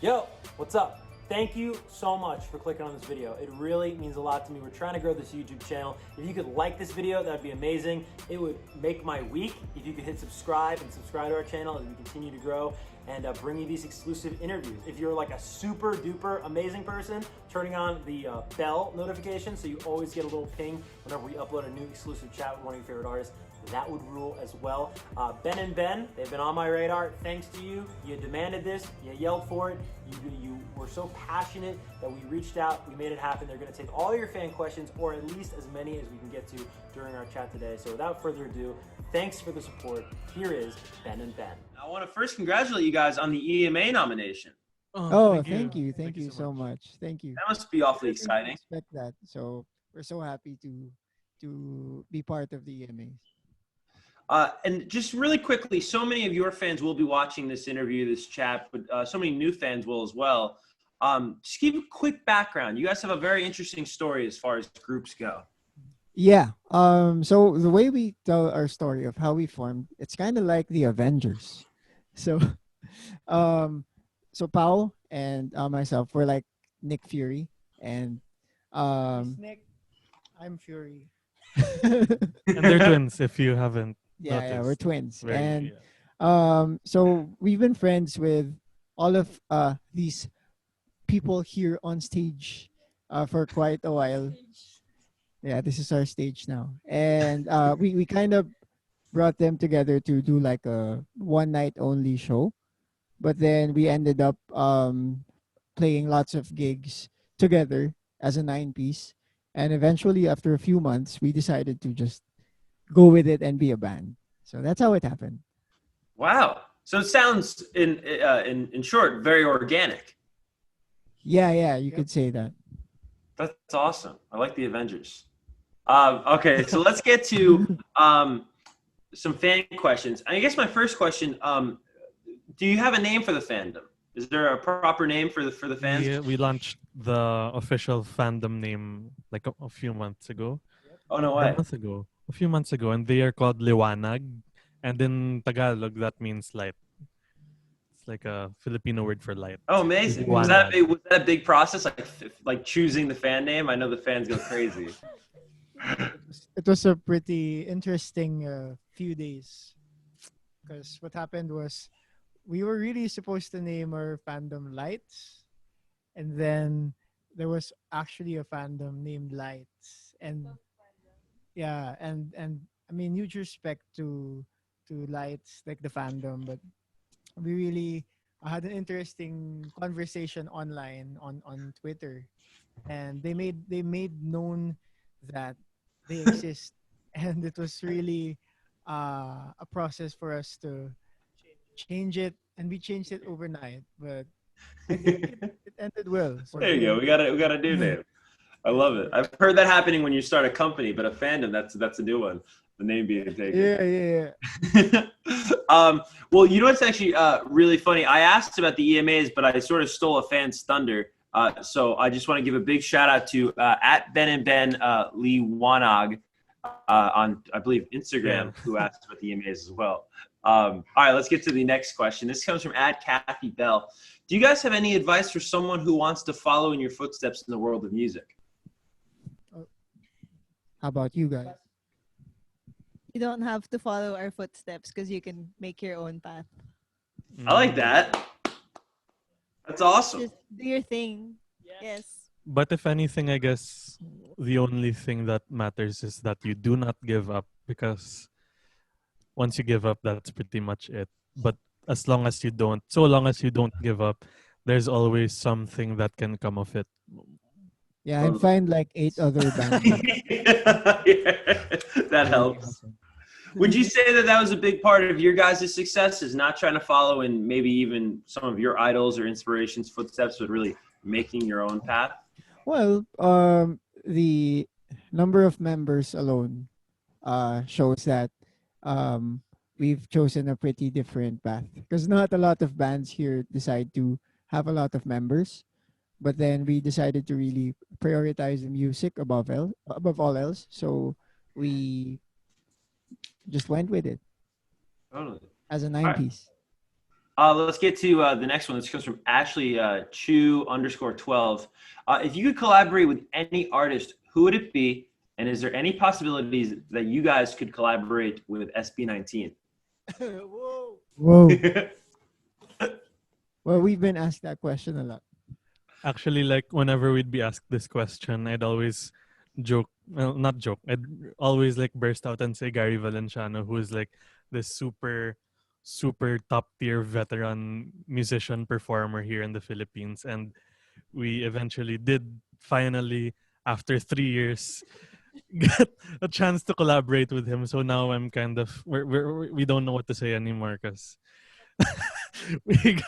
Yo, what's up? Thank you so much for clicking on this video. It really means a lot to me. We're trying to grow this YouTube channel. If you could like this video, that'd be amazing. It would make my week if you could hit subscribe and subscribe to our channel as we continue to grow and bring you these exclusive interviews. If you're like a super duper amazing person, turning on the bell notification so you always get a little ping whenever we upload a new exclusive chat with one of your favorite artists, that would rule as well. Ben&Ben, they've been on my radar. Thanks to you. You demanded this. You yelled for it. You were so passionate that we reached out. We made it happen. They're going to take all your fan questions, or at least as many as we can get to during our chat today. So without further ado, thanks for the support. Here is Ben&Ben. I want to first congratulate you guys on the EMA nomination. Thank you. Thank you so much. Thank you. That must be awfully exciting. Expect that. So we're so happy to be part of the EMAs. And just really quickly, so many of your fans will be watching this interview, this chat, but so many new fans will as well. Just give a quick background. You guys have a very interesting story as far as groups go. Yeah. So the way we tell our story of how we formed, it's kind of like the Avengers. So, so Pao and myself were like Nick Fury, and Nick, I'm Fury. And they're twins if you haven't noticed. Yeah, we're twins. Very, and yeah. so we've been friends with all of these people here on stage for quite a while. Yeah, this is our stage now. And we kind of brought them together to do like a one night only show. But then we ended up playing lots of gigs together as a 9-piece. And eventually, after a few months, we decided to just go with it and be a band. So that's how it happened. Wow. So it sounds, in short, very organic. Yeah, you could say that. That's awesome. I like the Avengers. Okay, so let's get to some fan questions. I guess my first question, do you have a name for the fandom? Is there a proper name for the fans? Yeah, we launched the official fandom name like a few months ago. Oh, no way. A few months ago, and they are called Liwanag. And in Tagalog, that means light. It's like a Filipino word for light. Oh, amazing. Was that a big process, like choosing the fan name? I know the fans go crazy. It was a pretty interesting few days, because what happened was we were really supposed to name our fandom Lights, and then there was actually a fandom named Lights, and yeah, and I mean, huge respect to Lights, like the fandom, but we really had an interesting conversation online on Twitter, and they made known that they exist, and it was really a process for us to change it, and we changed it overnight, but I think it ended well. There you go. We got a new name. I love it. I've heard that happening when you start a company, but a fandom, that's a new one. The name being taken. Yeah. Well, you know what's actually really funny? I asked about the EMAs, but I sort of stole a fan's thunder. So I just want to give a big shout out to at Ben&Ben Liwanag on, I believe, Instagram, who asked about the EMAs as well. All right, let's get to the next question. This comes from at Kathy Bell. Do you guys have any advice for someone who wants to follow in your footsteps in the world of music? How about you guys? You don't have to follow our footsteps because you can make your own path. I like that. That's awesome. Just do your thing. Yes. But if anything, I guess the only thing that matters is that you do not give up, because once you give up, that's pretty much it. But so long as you don't give up, there's always something that can come of it. Yeah, I'd find like 8 other bands. That helps. Would you say that was a big part of your guys' success, is not trying to follow in maybe even some of your idols or inspirations' footsteps, but really making your own path? Well, the number of members alone shows that we've chosen a pretty different path, because not a lot of bands here decide to have a lot of members, but then we decided to really prioritize the music above all else. So we just went with it. Totally. As a 9-piece. Let's get to the next one. This comes from Ashley Chew_12. If you could collaborate with any artist, who would it be? And is there any possibilities that you guys could collaborate with SB19? Whoa. Whoa. Well, we've been asked that question a lot. Actually, like whenever we'd be asked this question, I'd always joke. Well, not joke. I'd always like burst out and say Gary Valenciano, who is like this super top tier veteran musician performer here in the Philippines, and we eventually did finally, after 3 years, get a chance to collaborate with him. So now I'm kind of we don't know what to say anymore because we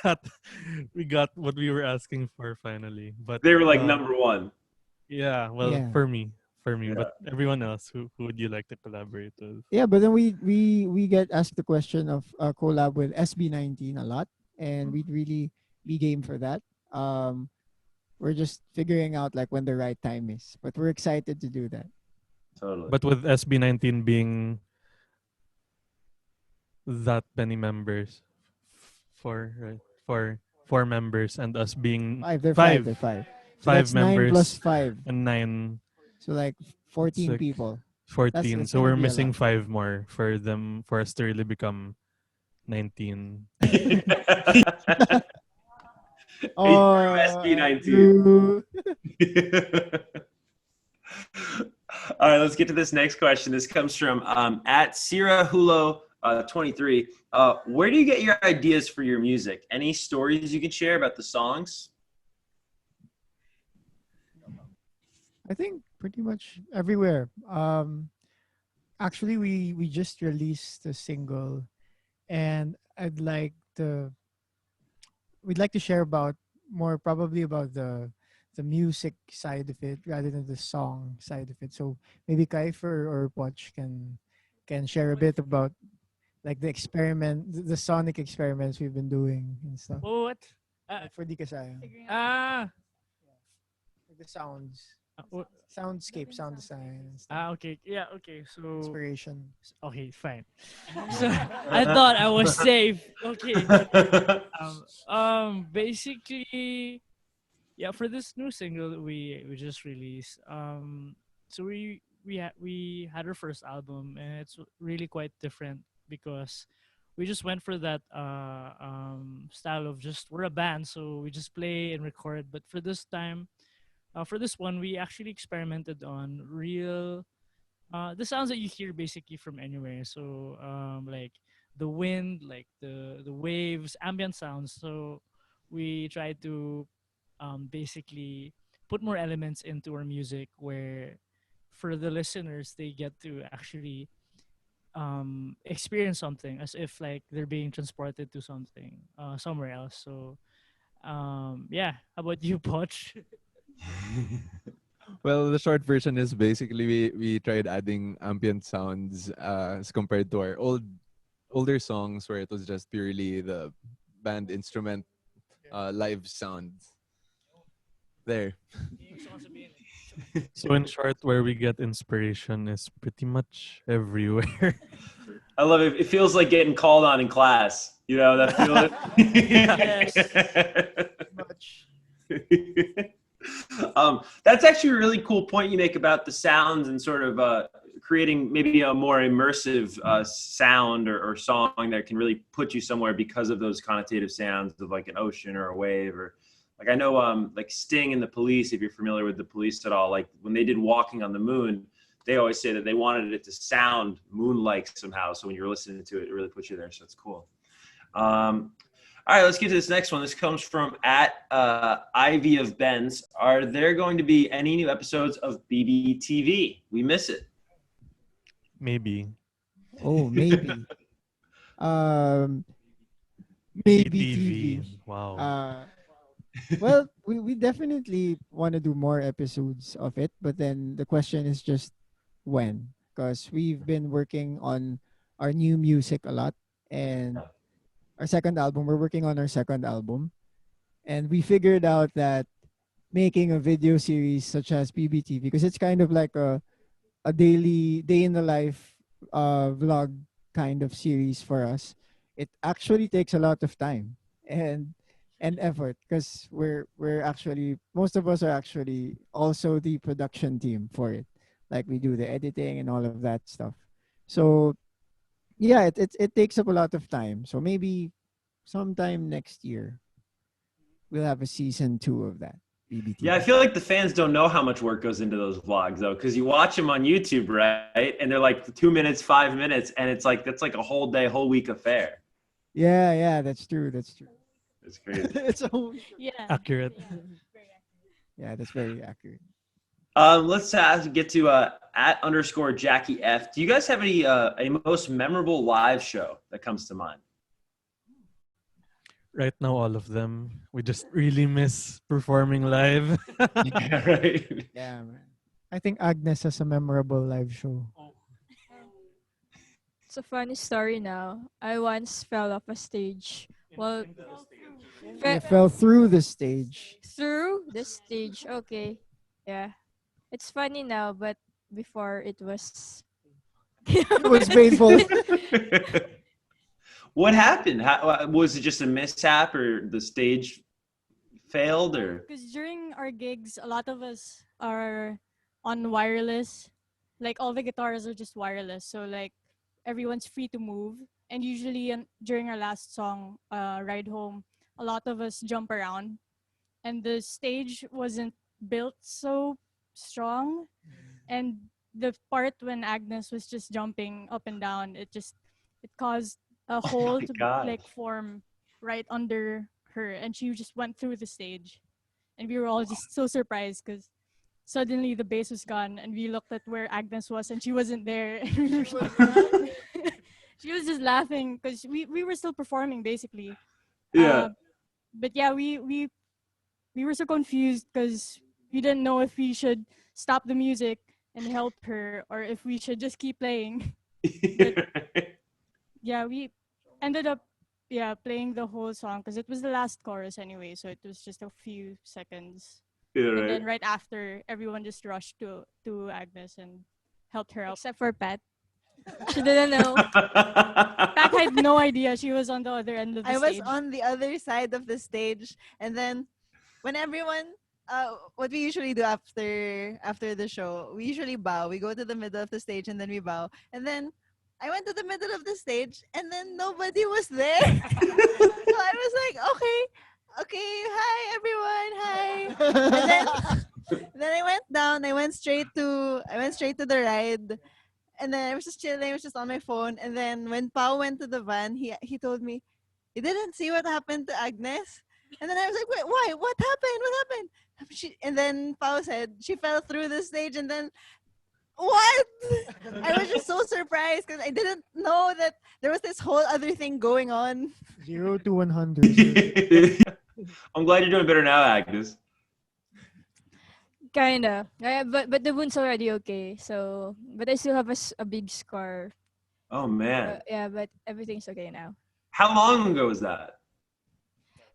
got what we were asking for finally. But They were like number one. yeah, well, Yeah. for me. Yeah. But everyone else, who would you like to collaborate with? Yeah, but then we get asked the question of collab with SB19 a lot, and we'd really be game for that. We're just figuring out like when the right time is, but we're excited to do that. Totally. But with SB19 being that many members, four members, and us being They're five. They're five. So five that's 9 plus members 5. and 9, So like 14 like people. 14. That's So gonna we're be a missing lot. 5 more for us to really become 19. Oh, SB19. Drew. All right, let's get to this next question. This comes from at Sierra Hulo 23. Where do you get your ideas for your music? Any stories you can share about the songs? I think pretty much everywhere. Actually, we just released a single, and we'd like to share about more probably about the music side of it rather than the song side of it. So maybe Kaifer or Poch can share a bit about like the sonic experiments we've been doing and stuff. What? Like for Di Ka Sayang. Figuring out Ah, Like the sounds, what? soundscape, sound design, and stuff. Okay. Yeah. Okay. So Inspiration. okay, fine. So I thought I was safe. Okay. Basically, yeah. For this new single that we just released, so we had our first album, and it's really quite different because we just went for that style of just we're a band, so we just play and record. But for this time, for this one, we actually experimented on real the sounds that you hear basically from anywhere. So like the wind, like the waves, ambient sounds. So we try to basically put more elements into our music where for the listeners they get to actually experience something as if like they're being transported to something somewhere else. So yeah, how about you, Poch? Well, the short version is basically we tried adding ambient sounds as compared to our older songs where it was just purely the band instrument live sounds. There. So in short, where we get inspiration is pretty much everywhere. I love it. It feels like getting called on in class. You know that feeling? Much. That's actually a really cool point you make about the sounds and sort of creating maybe a more immersive sound or song that can really put you somewhere because of those connotative sounds of like an ocean or a wave or like I know like Sting and the Police, if you're familiar with the Police at all, like when they did Walking on the Moon, they always say that they wanted it to sound moon-like somehow. So when you're listening to it, it really puts you there. So it's cool. All right, let's get to this next one. This comes from at Ivy of Ben's. Are there going to be any new episodes of BBTV? We miss it. Maybe. Oh, maybe. Maybe TV. Wow. Well, we definitely want to do more episodes of it, but then the question is just when, because we've been working on our new music a lot, and our second album. We're working on our second album, and we figured out that making a video series such as BBTV, because it's kind of like a daily day in the life vlog kind of series for us. It actually takes a lot of time. and effort, because we're actually, most of us are actually also the production team for it. Like we do the editing and all of that stuff. So yeah, it takes up a lot of time. So maybe sometime next year we'll have a season 2 of that BBT. Yeah, I feel like the fans don't know how much work goes into those vlogs though, because you watch them on YouTube, right? And they're like 2 minutes, 5 minutes, and it's like that's like a whole day, whole week affair. Yeah, that's true. That's true. It's crazy. It's a whole, Yeah. Accurate. yeah, that's very accurate. Let's get to @_Jackie F. Do you guys have any a most memorable live show that comes to mind? Right now, all of them. We just really miss performing live. Yeah, right. Yeah, man. I think Agnes has a memorable live show. It's a funny story now. I once fell off a stage. Well, I fell through the stage. through the stage. Okay. Yeah. It's funny now, but before it was. It was painful. What happened? How, was it just a mishap, or the stage failed, or? Because during our gigs, a lot of us are on wireless. Like all the guitars are just wireless. So like everyone's free to move. And usually during our last song, Ride Home, a lot of us jump around. And the stage wasn't built so strong. And the part when Agnes was just jumping up and down, it caused a hole my to gosh. like form right under her, and she just went through the stage. And we were all just so surprised because suddenly the bass was gone, and we looked at where Agnes was, and she wasn't there. And we were she was just laughing because we were still performing basically. Yeah. But yeah, we were so confused because we didn't know if we should stop the music and help her or if we should just keep playing. Yeah, we ended up playing the whole song because it was the last chorus anyway, so it was just a few seconds. Yeah, And right. then right after, everyone just rushed to Agnes and helped her out. Except for Pat. She didn't know. Pat had no idea she was on the other end of the I was stage. on the other side of the stage, and then when everyone, what we usually do after the show, we usually bow. We go to the middle of the stage and then we bow, and then I went to the middle of the stage, and then nobody was there. So I was like, okay, hi everyone, hi. And then I went down. I went straight to the ride. And then I was just chilling. I was just on my phone. And then when Pao went to the van, he told me, "You didn't see what happened to Agnes?" And then I was like, "Wait, why? What happened? What happened?" And then Pao said she fell through the stage. And then what? I was just so surprised because I didn't know that there was this whole other thing going on. 0 to 100. I'm glad you're doing better now, Agnes. Kinda. But the wound's already okay. So, but I still have a big scar. Oh man. Yeah, but everything's okay now. How long ago was that?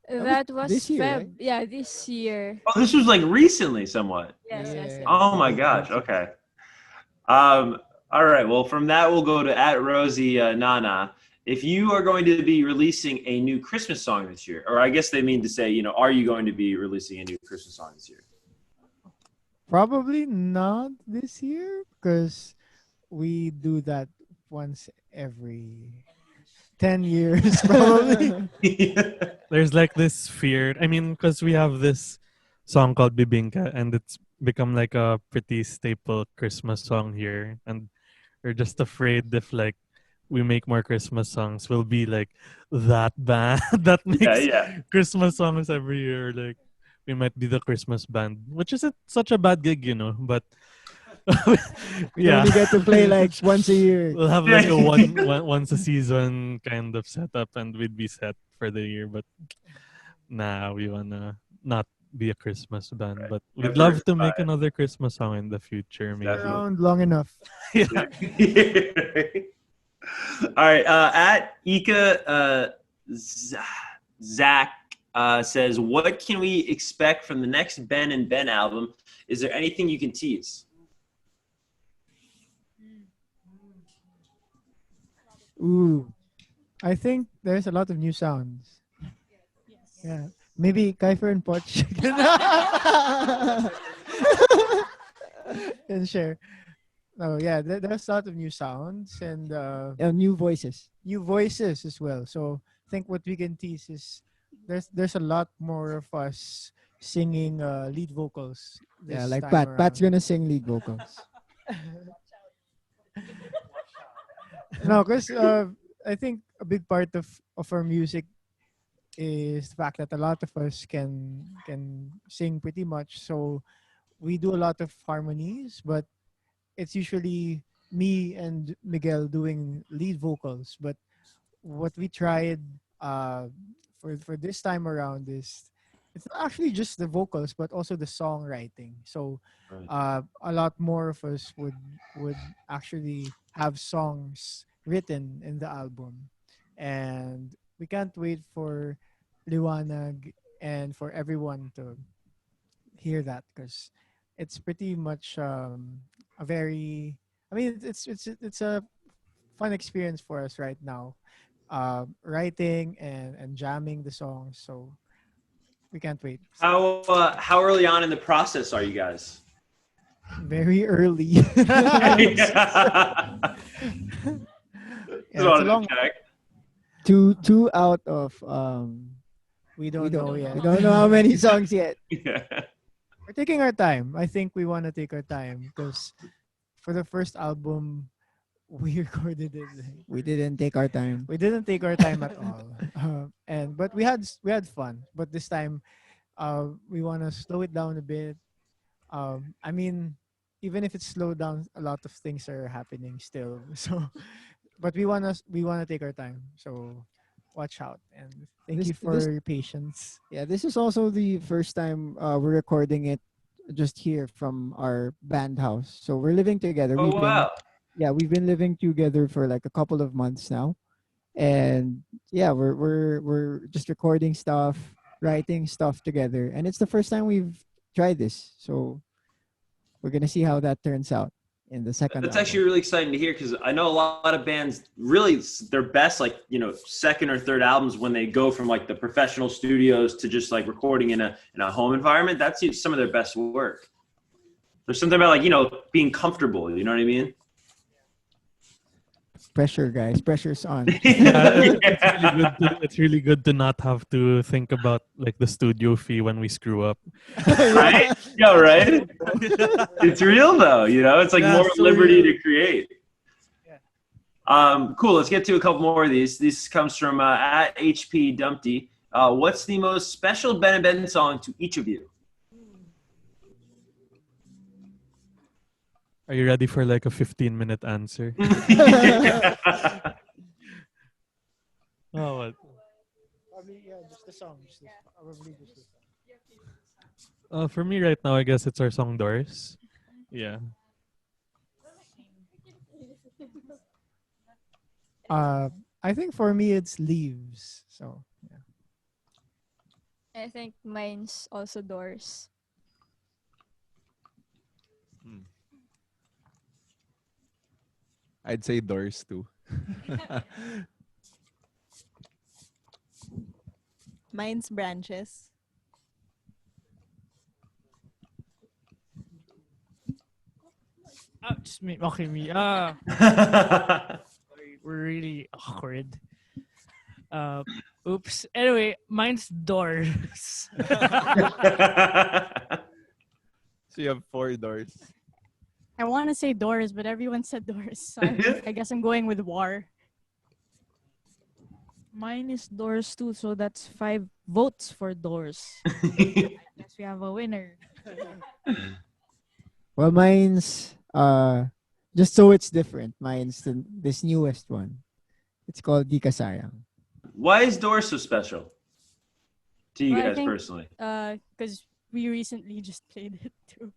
That was this year, Feb. right? Yeah, this year. Oh, this was like recently, somewhat. Yes, yes, Yeah. yes. Oh my gosh. Okay. All right. Well, from that we'll go to @Rosie Nana. If you are going to be releasing a new Christmas song this year, or I guess they mean to say, are you going to be releasing a new Christmas song this year? Probably not this year because we do that once every 10 years, probably. There's like this fear. I mean, because we have this song called Bibingka, and it's become like a pretty staple Christmas song here. And we're just afraid if like we make more Christmas songs, we'll be like that band that makes Yeah. Christmas songs every year. Like we might be the Christmas band, which isn't such a bad gig, but You yeah, only get to play like once a year. we'll have like a once a season kind of setup, and we'd be set for the year. But nah, we wanna not be a Christmas band, Right. but Yeah, we'd love to first make vibe. another Christmas song in the future, maybe. Definitely. Around long enough. Yeah. All right. @Ika Zach says, "What can we expect from the next Ben and Ben album? Is there anything you can tease?" Ooh. I think there's a lot of new sounds. Yeah. Maybe Kaifer and Poch can share. Oh yeah, there's a lot of new sounds and New voices. new voices as well. So I think what we can tease is there's a lot more of us singing lead vocals Yeah, this like time Pat. Pat's around. gonna sing lead vocals. No, because I think a big part of our music is the fact that a lot of us can sing pretty much. So we do a lot of harmonies, but it's usually me and Miguel doing lead vocals. But what we tried uh, for this time around is it's not actually just the vocals, but also the songwriting. So Right. a lot more of us would actually have songs written in the album, and we can't wait for Liwanag and for everyone to hear that because it's pretty much a very I mean it's a fun experience for us right now writing and jamming the songs, so we can't wait. How early on in the process are you guys? Very early. Yeah. Yeah, Just it's a wanted long to check. Two out of we don't know yet. we don't know how many songs yet. Yeah. We're taking our time. I think we want to take our time because for the first album we recorded it We didn't take our time. we didn't take our time at all. But we had fun, but this time we want to slow it down a bit. I mean, even if it's slowed down, a lot of things are happening still. So, but we wanna take our time. So, watch out and thank This- you for this- your patience. Yeah, this is also the first time we're recording it just here from our band house. So we're living together. Oh wow. We've been living together for like a couple of months now. And yeah, we're just recording stuff, writing stuff together. And it's the first time we've tried this. So we're gonna see how that turns out in the second That's album. actually really exciting to hear because I know a lot of bands really their best like second or third albums when they go from like the professional studios to just like recording in a home environment. That's some of their best work. There's something about like being comfortable. You know what I mean? Pressure, guys. Pressure's on. It's really good to not have to think about like the studio fee when we screw up. Right? Yeah, right. It's real though. It's like Yeah, more so liberty real. to create. Cool. Let's get to a couple more of these. This comes from at HP Dumpty. What's the most special Ben&Ben song to each of you? Are you ready for like a 15-minute answer? Oh, what? Probably just the song. Probably just the song. For me right now, I guess it's our song Doors. Yeah. I think for me it's Leaves. So yeah. I think mine's also Doors. I'd say Doors too. Mine's Branches. Just me. Okay, me. We're really awkward. Oops. Anyway, mine's Doors. So you have 4 doors. I want to say Doors, but everyone said Doors. So I guess I'm going with War. Mine is Doors too, so that's 5 votes for Doors. I guess we have a winner. Well, mine's just so it's different. Mine's this newest one. It's called Ka Sayang. Why is Doors so special to you Well, I guys think, personally? Because we recently just played it too.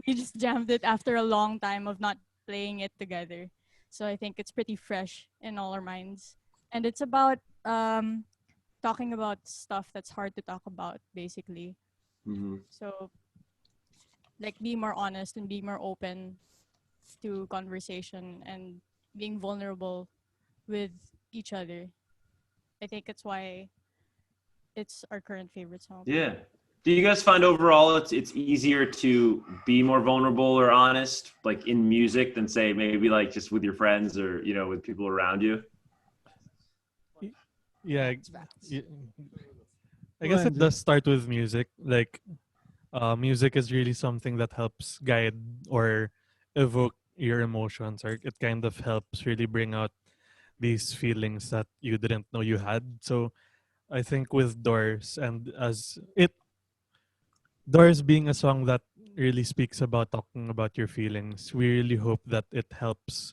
We just jammed it after a long time of not playing it together. So I think it's pretty fresh in all our minds. And it's about talking about stuff that's hard to talk about, basically. Mm-hmm. So, like, be more honest and be more open to conversation and being vulnerable with each other. I think it's why it's our current favorite song. Yeah. Do you guys find overall it's easier to be more vulnerable or honest, like in music, than say maybe like just with your friends or with people around you? Yeah, Facts. I guess it Andrew. does start with music. Like, music is really something that helps guide or evoke your emotions, or it kind of helps really bring out these feelings that you didn't know you had. So I think with Doors, and as it Doors being a song that really speaks about talking about your feelings, we really hope that it helps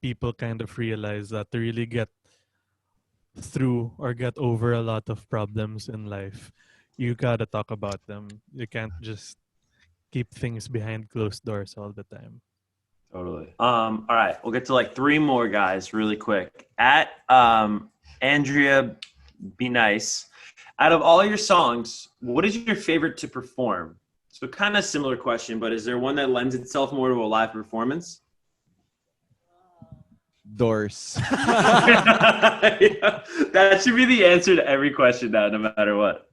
people kind of realize that to really get through or get over a lot of problems in life, you gotta talk about them. You can't just keep things behind closed doors all the time. Totally. All right, we'll get to like three more guys really quick. At Andrea Be Nice, out of all your songs, what is your favorite to perform? So kind of similar question, but is there one that lends itself more to a live performance? Doors. Yeah, that should be the answer to every question now, no matter what.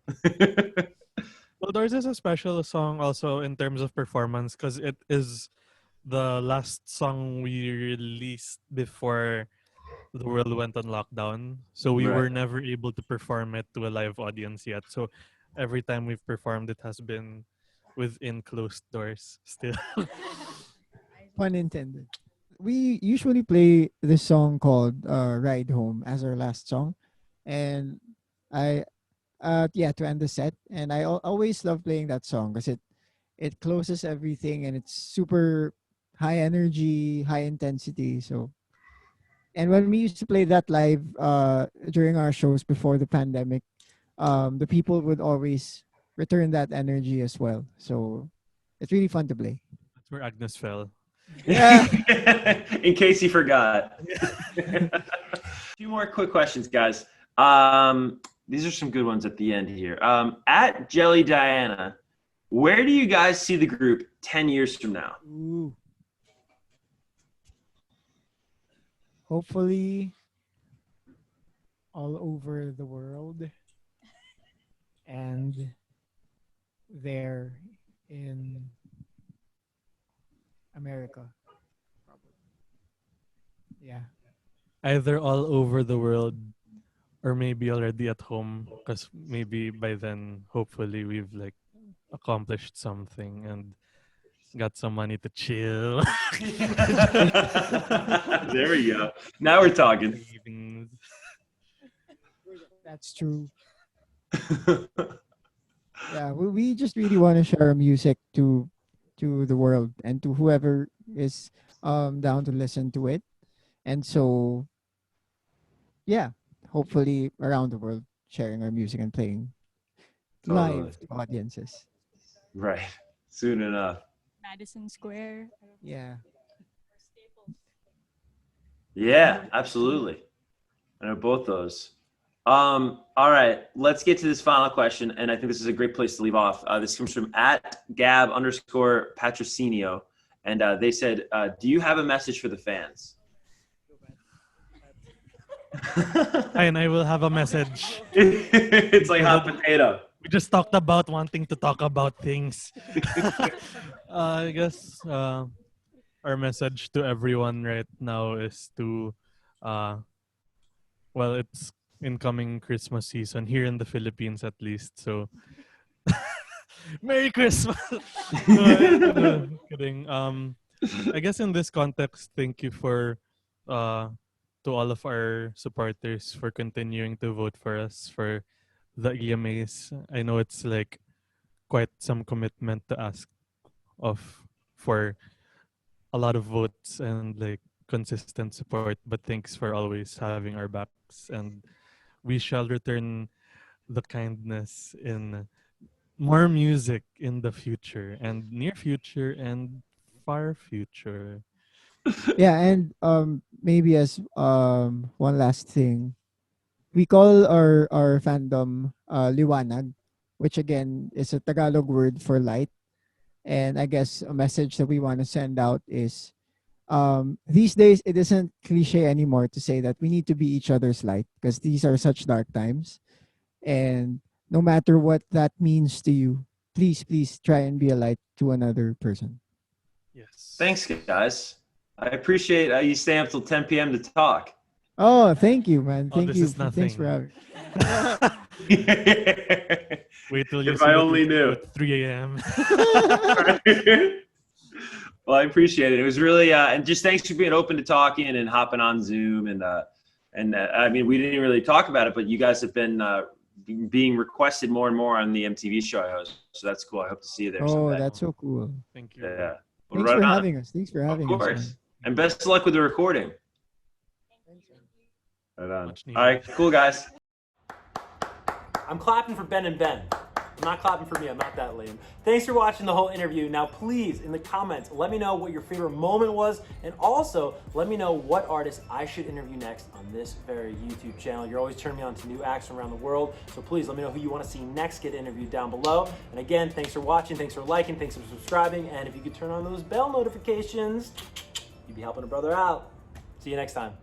Well, Doors is a special song also in terms of performance because it is the last song we released before the world went on lockdown. So we Right. were never able to perform it to a live audience yet. So every time we've performed, it has been within closed doors still. Pun intended. We usually play this song called Ride Home as our last song. And I yeah, to end the set. And I always love playing that song because it closes everything and it's super high energy, high intensity. So and when we used to play that live during our shows before the pandemic, the people would always return that energy as well. So it's really fun to play. That's where Agnes fell. Yeah. In case you forgot. Two more quick questions, guys. These are some good ones at the end here. At Jelly Diana, where do you guys see the group 10 years from now? Ooh. Hopefully all over the world and there in America. Yeah. Either all over the world or maybe already at home because maybe by then, hopefully, we've like accomplished something and got some money to chill. There we go. Now we're talking. Savings. That's true. Yeah, we just really want to share our music to the world and to whoever is down to listen to it. And so yeah, hopefully around the world sharing our music and playing Totally. live to audiences. Right. Soon enough. Madison Square. Yeah. Yeah, absolutely. I know both those. All right, let's get to this final question, and I think this is a great place to leave off. This comes from at Gab_Patrocinio, and they said, "Do you have a message for the fans?" And I will have a message. It's like hot potato. We just talked about wanting to talk about things. I guess our message to everyone right now is to, well, it's incoming Christmas season here in the Philippines at least. So, Merry Christmas! No, kidding. I guess in this context, thank you to all of our supporters for continuing to vote for us for the EMAs. I know it's like quite some commitment to ask of for a lot of votes and like consistent support, but thanks for always having our backs, and we shall return the kindness in more music in the future and near future and far future. Yeah, and maybe as one last thing, we call our fandom Liwanag, which again is a Tagalog word for light. And I guess a message that we want to send out is these days it isn't cliche anymore to say that we need to be each other's light because these are such dark times. And no matter what that means to you, please, please try and be a light to another person. Yes. Thanks, guys. I appreciate you staying up till 10 p.m. to talk. Oh, thank you, man. Oh, Thank this you. is Thanks for nothing. having. Wait till you If see I what only we do knew. at 3 a.m. Well, I appreciate it. It was really, and just thanks for being open to talking and hopping on Zoom. And I mean, we didn't really talk about it, but you guys have been being requested more and more on the MTV show I host. So that's cool. I hope to see you there Oh, someday. that's so cool. Thank you. Yeah. Well, Thanks right for on. having us. Thanks for having Of us, course. man. And best of luck with the recording. Right on. Much All needed. right, cool, guys. I'm clapping for Ben and Ben. I'm not clapping for me. I'm not that lame. Thanks for watching the whole interview. Now, please, in the comments, let me know what your favorite moment was, and also let me know what artist I should interview next on this very YouTube channel. You're always turning me on to new acts from around the world, so please let me know who you want to see next get interviewed down below. And again, thanks for watching, thanks for liking, thanks for subscribing, and if you could turn on those bell notifications, you'd be helping a brother out. See you next time.